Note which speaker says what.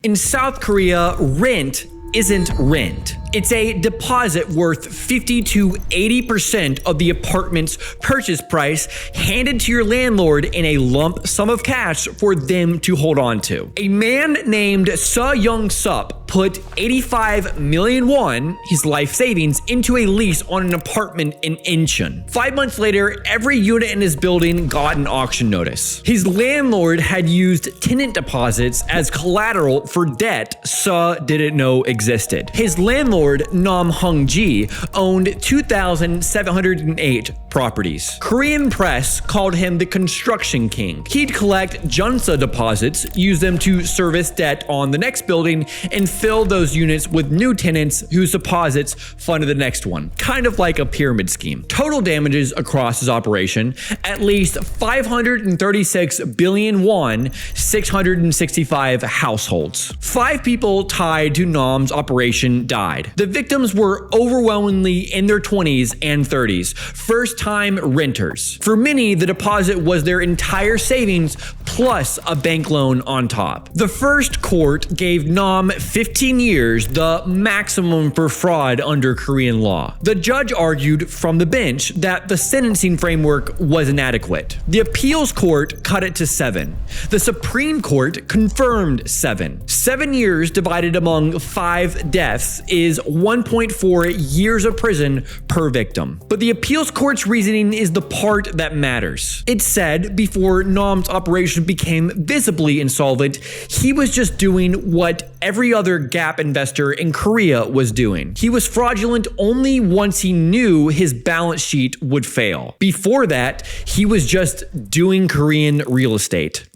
Speaker 1: In South Korea, rent isn't rent. It's a deposit worth 50 to 80% of the apartment's purchase price handed to your landlord in a lump sum of cash for them to hold on to. A man named Seo Young-sup put 85 million won, his life savings, into a lease on an apartment in Incheon. 5 months later, every unit in his building got an auction notice. His landlord had used tenant deposits as collateral for debt Seo didn't know existed. His landlord, Nam Hung-ji, owned 2,708 properties. Korean press called him the construction king. He'd collect jeonse deposits, use them to service debt on the next building, and fill those units with new tenants whose deposits funded the next one. Kind of like a pyramid scheme. Total damages across his operation, at least 536 billion won, 665 households. 5 people tied to Nam's operation died. The victims were overwhelmingly in their 20s and 30s, first-time renters. For many, the deposit was their entire savings plus a bank loan on top. The first court gave Nam 15 years, the maximum for fraud under Korean law. The judge argued from the bench that the sentencing framework was inadequate. The appeals court cut it to 7. The Supreme Court confirmed 7. 7 years divided among 5 deaths is 1.4 years of prison per victim. But the appeals court's reasoning is the part that matters. It said before Nam's operation became visibly insolvent, he was just doing what every other gap investor in Korea was doing. He was fraudulent only once he knew his balance sheet would fail. Before that, he was just doing Korean real estate.